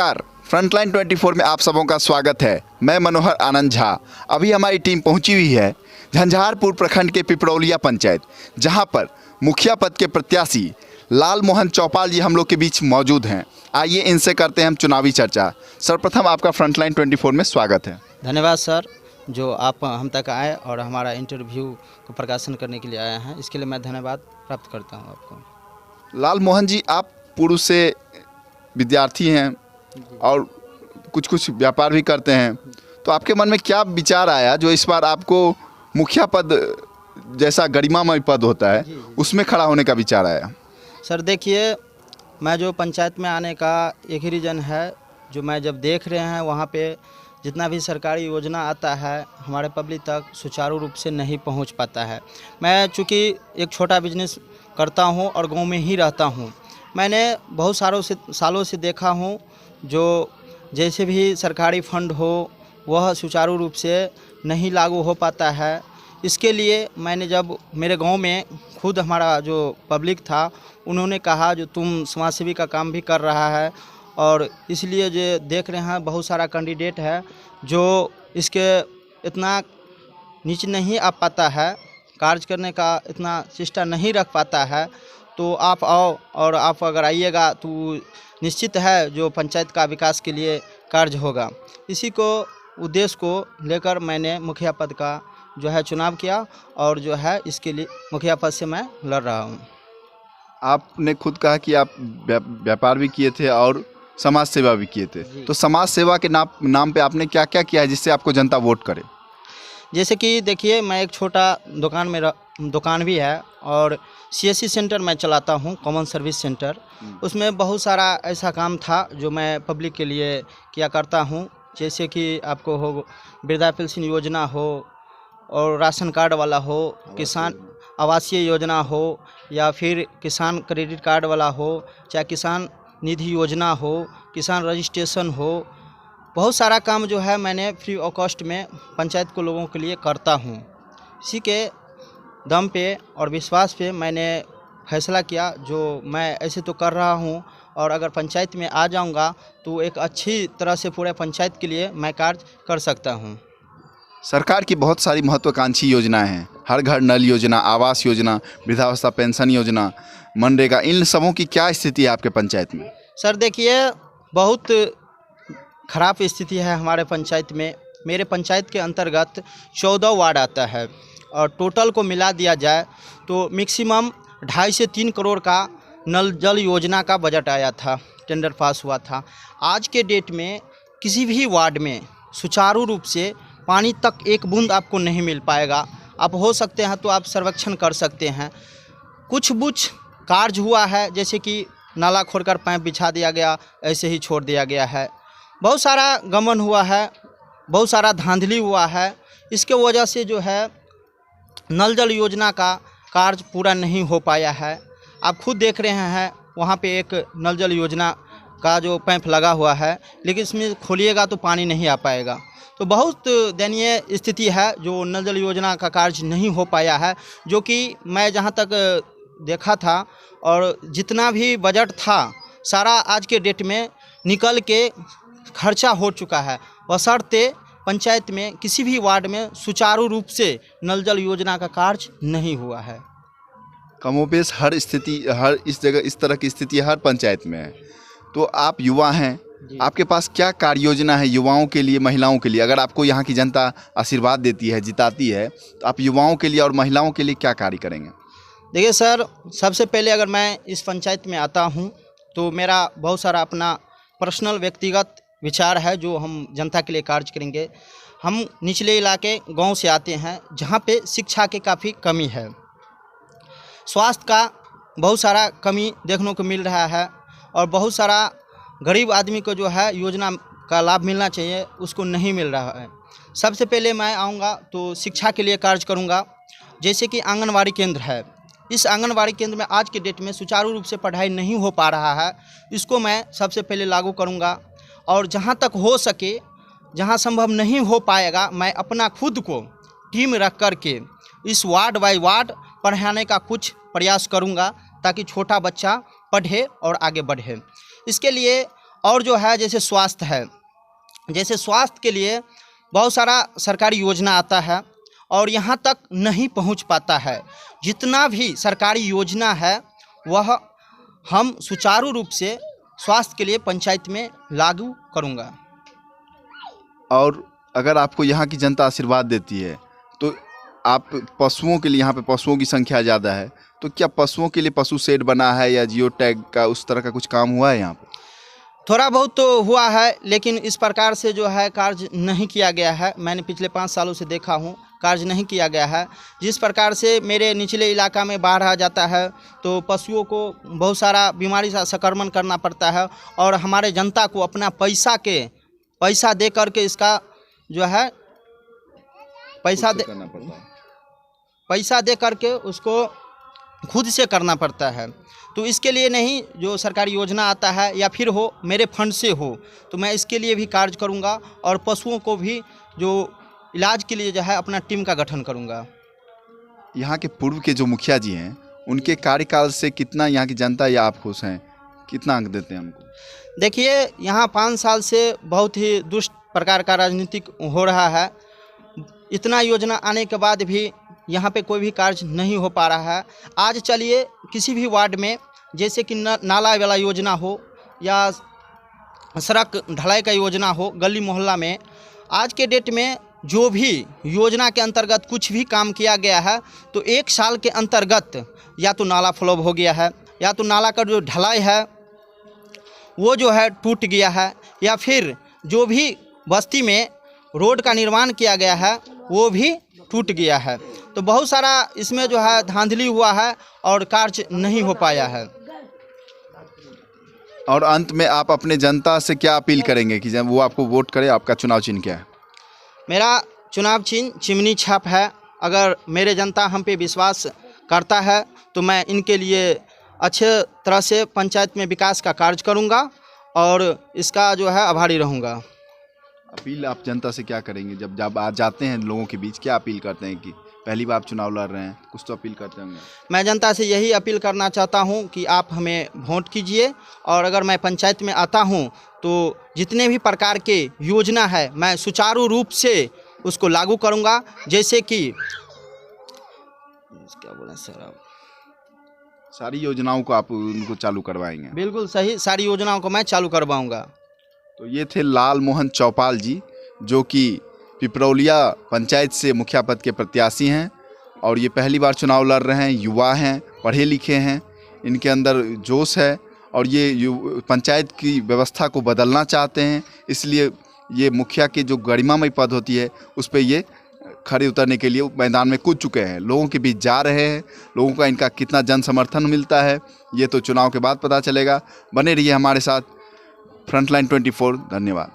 नमस्कार, फ्रंटलाइन 24 में आप सबों का स्वागत है। मैं मनोहर आनंद झा। अभी हमारी टीम पहुंची हुई है झंझारपुर प्रखंड के पिपरौलिया पंचायत, जहां पर मुखिया पद के प्रत्याशी लाल मोहन चौपाल जी हम लोग के बीच मौजूद हैं। आइए इनसे करते हैं हम चुनावी चर्चा। सर्वप्रथम आपका फ्रंटलाइन 24 में स्वागत है। धन्यवाद सर, जो आप हम तक आए और हमारा इंटरव्यू को प्रकाशन करने के लिए आए हैं, इसके लिए मैं धन्यवाद प्राप्त करता हूं आपको। लाल मोहन जी, आप पूर्व से विद्यार्थी हैं और कुछ व्यापार भी करते हैं, तो आपके मन में क्या विचार आया जो इस बार आपको मुखिया पद जैसा गरिमामय पद होता है उसमें खड़ा होने का विचार आया? सर देखिए, मैं जो पंचायत में आने का एक ही रीज़न है, जो मैं जब देख रहे हैं वहाँ पे जितना भी सरकारी योजना आता है हमारे पब्लिक तक सुचारू रूप से नहीं पहुँच पाता है। मैं चूँकि एक छोटा बिजनेस करता हूँ और गांव में ही रहता हूँ, मैंने बहुत सालों से देखा हूँ जो जैसे भी सरकारी फंड हो वह सुचारू रूप से नहीं लागू हो पाता है। इसके लिए मैंने जब मेरे गांव में खुद हमारा जो पब्लिक था उन्होंने कहा जो तुम समाजसेवी का काम भी कर रहा है और इसलिए जो देख रहे हैं बहुत सारा कैंडिडेट है जो इसके इतना नीचे नहीं आ पाता है, कार्य करने का इतना चेष्टा नहीं रख पाता है, तो आप आओ और आप अगर आइएगा तो निश्चित है जो पंचायत का विकास के लिए कार्य होगा। इसी को उद्देश्य को लेकर मैंने मुखिया पद का जो है चुनाव किया और जो है इसके लिए मुखिया पद से मैं लड़ रहा हूँ। आपने खुद कहा कि आप व्यापार भी किए थे और समाज सेवा भी किए थे, तो समाज सेवा के नाम पे आपने क्या क्या किया है जिससे आपको जनता वोट करे? जैसे कि देखिए, मैं एक छोटा दुकान भी है और CSC सेंटर मैं चलाता हूँ, कॉमन सर्विस सेंटर। उसमें बहुत सारा ऐसा काम था जो मैं पब्लिक के लिए किया करता हूँ, जैसे कि आपको हो वृद्धा पेंशन योजना हो और राशन कार्ड वाला हो, किसान आवासीय योजना हो या फिर किसान क्रेडिट कार्ड वाला हो, चाहे किसान निधि योजना हो, किसान रजिस्ट्रेशन हो, बहुत सारा काम जो है मैंने फ्री ऑफ कॉस्ट में पंचायत को लोगों के लिए करता हूँ। इसी के दम पे और विश्वास पे मैंने फैसला किया जो मैं ऐसे तो कर रहा हूँ और अगर पंचायत में आ जाऊँगा तो एक अच्छी तरह से पूरे पंचायत के लिए मैं कार्य कर सकता हूँ। सरकार की बहुत सारी महत्वाकांक्षी योजनाएं हैं, हर घर नल योजना, आवास योजना, वृद्धावस्था पेंशन योजना, मनरेगा, इन सबों की क्या स्थिति है आपके पंचायत में? सर देखिए, बहुत ख़राब स्थिति है हमारे पंचायत में। मेरे पंचायत के अंतर्गत 14 वार्ड आता है और टोटल को मिला दिया जाए तो मैक्सिमम 2.5 से 3 करोड़ का नल जल योजना का बजट आया था, टेंडर पास हुआ था। आज के डेट में किसी भी वार्ड में सुचारू रूप से पानी तक एक बूंद आपको नहीं मिल पाएगा। आप हो सकते हैं तो आप सर्वेक्षण कर सकते हैं। कुछ कार्य हुआ है, जैसे कि नाला खोदकर पाइप बिछा दिया गया, ऐसे ही छोड़ दिया गया है। बहुत सारा गमन हुआ है, बहुत सारा धांधली हुआ है। इसके वजह से जो है नल जल योजना का कार्य पूरा नहीं हो पाया है। आप खुद देख रहे हैं वहाँ पे एक नल जल योजना का जो पाइप लगा हुआ है, लेकिन इसमें खोलिएगा तो पानी नहीं आ पाएगा। तो बहुत दयनीय स्थिति है जो नल जल योजना का कार्य नहीं हो पाया है, जो कि मैं जहाँ तक देखा था और जितना भी बजट था सारा आज के डेट में निकल के खर्चा हो चुका है, बशर्ते पंचायत में किसी भी वार्ड में सुचारू रूप से नल जल योजना का कार्य नहीं हुआ है। कमोबेश हर इस जगह इस तरह की स्थिति हर पंचायत में है। तो आप युवा हैं, आपके पास क्या कार्य योजना है युवाओं के लिए, महिलाओं के लिए? अगर आपको यहाँ की जनता आशीर्वाद देती है, जिताती है, तो आप युवाओं के लिए और महिलाओं के लिए क्या कार्य करेंगे? देखिए सर, सबसे पहले अगर मैं इस पंचायत में आता हूँ तो मेरा बहुत सारा अपना पर्सनल व्यक्तिगत विचार है जो हम जनता के लिए कार्य करेंगे। हम निचले इलाके गांव से आते हैं जहां पे शिक्षा की काफ़ी कमी है, स्वास्थ्य का बहुत सारा कमी देखने को मिल रहा है और बहुत सारा गरीब आदमी को जो है योजना का लाभ मिलना चाहिए उसको नहीं मिल रहा है। सबसे पहले मैं आऊँगा तो शिक्षा के लिए कार्य करूँगा। जैसे कि आंगनवाड़ी केंद्र है, इस आंगनवाड़ी केंद्र में आज के डेट में सुचारू रूप से पढ़ाई नहीं हो पा रहा है, इसको मैं सबसे पहले लागू करूँगा। और जहाँ तक हो सके, जहाँ संभव नहीं हो पाएगा, मैं अपना खुद को टीम रख कर के इस वार्ड बाय वार्ड पढ़ाने का कुछ प्रयास करूँगा ताकि छोटा बच्चा पढ़े और आगे बढ़े। इसके लिए और जो है जैसे स्वास्थ्य है, जैसे स्वास्थ्य के लिए बहुत सारा सरकारी योजना आता है और यहाँ तक नहीं पहुँच पाता है। जितना भी सरकारी योजना है वह हम सुचारू रूप से स्वास्थ्य के लिए पंचायत में लागू करूँगा। और अगर आपको यहाँ की जनता आशीर्वाद देती है तो आप पशुओं के लिए, यहाँ पे पशुओं की संख्या ज़्यादा है, तो क्या पशुओं के लिए पशु शेड बना है या जियो टैग का उस तरह का कुछ काम हुआ है यहाँ पे? थोड़ा बहुत तो हुआ है, लेकिन इस प्रकार से जो है कार्य नहीं किया गया है। मैंने पिछले 5 सालों से देखा हूँ, कार्य नहीं किया गया है। जिस प्रकार से मेरे निचले इलाका में बाढ़ आ जाता है तो पशुओं को बहुत सारा बीमारी से संक्रमण करना पड़ता है और हमारे जनता को अपना पैसा दे करके इसका जो है पैसा दे करके उसको खुद से करना पड़ता है। तो इसके लिए नहीं, जो सरकारी योजना आता है या फिर हो मेरे फंड से हो तो मैं इसके लिए भी कार्य करूंगा और पशुओं को भी जो इलाज के लिए जो है अपना टीम का गठन करूंगा। यहाँ के पूर्व के जो मुखिया जी हैं उनके कार्यकाल से कितना यहाँ की जनता या आप खुश हैं, कितना अंक देते हैं हमको? देखिए, यहाँ 5 साल से बहुत ही दुष्ट प्रकार का राजनीतिक हो रहा है। इतना योजना आने के बाद भी यहाँ पे कोई भी कार्य नहीं हो पा रहा है। आज चलिए किसी भी वार्ड में जैसे कि नाला वाला योजना हो या सड़क ढलाई का योजना हो, गली मोहल्ला में आज के डेट में जो भी योजना के अंतर्गत कुछ भी काम किया गया है तो 1 साल के अंतर्गत या तो नाला फ्लॉप हो गया है या तो नाला का जो ढलाई है वो जो है टूट गया है या फिर जो भी बस्ती में रोड का निर्माण किया गया है वो भी टूट गया है। तो बहुत सारा इसमें जो है धांधली हुआ है और कार्य नहीं हो पाया है। और अंत में आप अपने जनता से क्या अपील करेंगे कि जब वो आपको वोट करे? आपका चुनाव चिन्ह क्या है? मेरा चुनाव चिन्ह चिमनी छाप है। अगर मेरे जनता हम पे विश्वास करता है तो मैं इनके लिए अच्छे तरह से पंचायत में विकास का कार्य करूंगा और इसका जो है आभारी रहूंगा। अपील आप जनता से क्या करेंगे जब आप जाते हैं लोगों के बीच? क्या अपील करते हैं कि पहली बार चुनाव लड़ रहे हैं, कुछ तो अपील करते होंगे? मैं जनता से यही अपील करना चाहता हूं कि आप हमें वोट कीजिए और अगर मैं पंचायत में आता हूं तो जितने भी प्रकार के योजना है मैं सुचारू रूप से उसको लागू करूंगा। जैसे कि क्या बोला सर, आप सारी योजनाओं को आप उनको चालू करवाएंगे? बिल्कुल सही, सारी योजनाओं को मैं चालू करवाऊंगा। तो ये थे लाल मोहन चौपाल जी, जो कि पिपरौलिया पंचायत से मुखिया पद के प्रत्याशी हैं और ये पहली बार चुनाव लड़ रहे हैं। युवा हैं, पढ़े लिखे हैं, इनके अंदर जोश है और ये पंचायत की व्यवस्था को बदलना चाहते हैं। इसलिए ये मुखिया की जो गरिमामय पद होती है उस पर ये खड़े उतरने के लिए मैदान में कूद चुके हैं, लोगों के बीच जा रहे हैं। लोगों का इनका कितना जन समर्थन मिलता है ये तो चुनाव के बाद पता चलेगा। बने रहिए हमारे साथ फ्रंटलाइन 24। धन्यवाद।